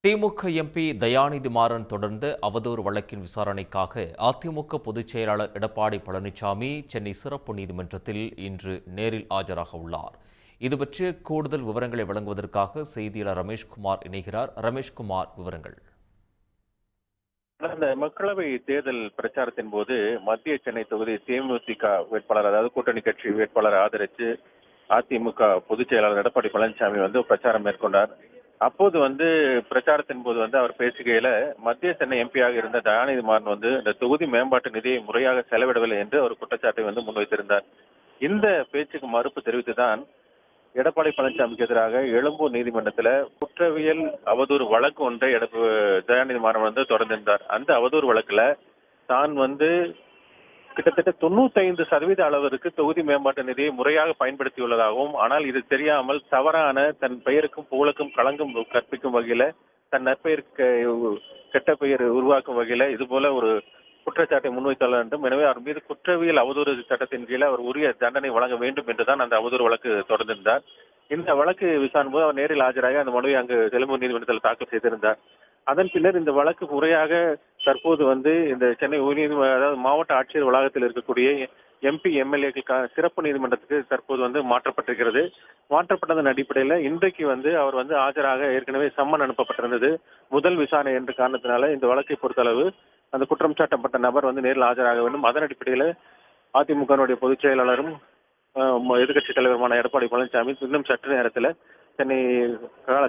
திமுக MP Dayanidhi Maran தொடர்ந்த அவதூறு வழக்கின் விசாரணைக்காக அதிமுக பொதுச் செயலாளர் எடப்பாடி பழனிசாமி சென்னை சிறப்பு நீதிமன்றத்தில் இன்று நேரில் ஆஜராக உள்ளார். இதுபற்றி கூடுதல் விவரங்களை வழங்குவதற்காக செய்தியாளர் ரமேஷ்குமார் இணைகிறார். ரமேஷ்குமார், விவரங்கள். கடந்த மக்களவை தேர்தல் பிரச்சாரத்தின் போது மத்திய சென்னை தொகுதி தேமுதிக வேட்பாளர், அதாவது கூட்டணி கட்சி வேட்பாளர் ஆதரித்து அதிமுக பொதுச் செயலாளர் எடப்பாடி பழனிசாமி பிரச்சாரம் மேற்கொண்டார். அப்போது பிரச்சாரத்தின் போது அவர் பேசுகையில மத்திய சென்னை எம்பியாக இருந்த தயாநிதி மாறன் இந்த தொகுதி மேம்பாட்டு நிதியை முறையாக செலவிடவில்லை என்று ஒரு குற்றச்சாட்டை முன்வைத்திருந்தார். இந்த பேச்சுக்கு மறுப்பு தெரிவித்துதான் எடப்பாடி பழனிசாமிக்கு எதிராக எழும்பூர் நீதிமன்றத்தில் குற்றவியல் அவதூறு வழக்கு ஒன்றை தயாநிதி மாறன் தொடர்ந்திருந்தார். அந்த அவதூறு வழக்குல தான் கிட்டத்தட்ட 95% அளவிற்கு தொகுதி மேம்பாட்டு நிதியை முறையாக பயன்படுத்தியுள்ளதாகவும், ஆனால் இது தெரியாமல் தவறான தன் பெயருக்கும் புகழுக்கும் களங்கம் கற்பிக்கும் வகையில, தன் நற்பெயருக்கு கெட்ட பெயர் உருவாக்கும் வகையில இது போல ஒரு குற்றச்சாட்டை முன்வைத்துள்ள வேண்டும். எனவே அவர் மீது குற்றவியல் அவதூறு சட்டத்தின் கீழே அவர் உரிய தண்டனை வழங்க வேண்டும் என்றுதான் அந்த அவதூறு வழக்கு தொடர்ந்திருந்தார். இந்த வழக்கு விசாரணை போது அவர் நேரில் ஆஜராக அந்த மனுவை அங்கு எழும்பூர் நீதிமன்றத்தில் தாக்கல் செய்திருந்தார். அதன் பின்னர் இந்த வழக்கு முறையாக தற்போது இந்த சென்னை அதாவது மாவட்ட ஆட்சியர் வளாகத்தில் இருக்கக்கூடிய எம்பி எம்எல்ஏக்கள் சிறப்பு நீதிமன்றத்துக்கு தற்போது மாற்றப்பட்டிருக்கிறது. மாற்றப்பட்டதன் அடிப்படையில் இன்றைக்கு அவர் ஆஜராக ஏற்கனவே சம்மன் அனுப்பப்பட்டிருந்தது. முதல் விசாரணை என்ற காரணத்தினால இந்த வழக்கை பொறுத்தளவு அந்த குற்றம் சாட்டப்பட்ட நபர் நேரில் ஆஜராக வேண்டும். அதன் அடிப்படையில் அதிமுகவினுடைய பொதுச் செயலாளரும் எதிர்கட்சித் தலைவருமான எடப்பாடி பழனிசாமி இன்னும் சற்று நேரத்தில் சென்னை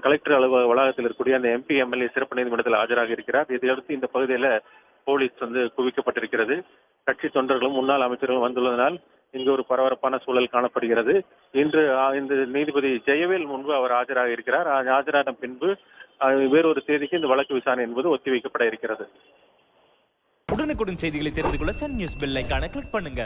கலெக்டர் வளாகத்தில் இருக்கக்கூடிய அந்த எம்பி எம்எல்ஏ சிறப்பு நீதிமன்றத்தில் ஆஜராக இருக்கிறார். இதையடுத்து இந்த பகுதியில் போலீஸ் குவிக்கப்பட்டிருக்கிறது. கட்சி தொண்டர்களும் முன்னாள் அமைச்சர்களும் வந்துள்ளதனால் இங்கு ஒரு பரபரப்பான சூழல் காணப்படுகிறது. இன்று இந்த நீதிபதி ஜெயவேல் முன்பு அவர் ஆஜராக இருக்கிறார். ஆஜரான பின்பு வேறொரு தேதிக்கு இந்த வழக்கு விசாரணை என்பது ஒத்திவைக்கப்பட இருக்கிறது. உடனுக்குடன் செய்திகளை தெரிந்து கொள்ள சன் நியூஸ் பெல் ஐகானை கிளிக் பண்ணுங்க.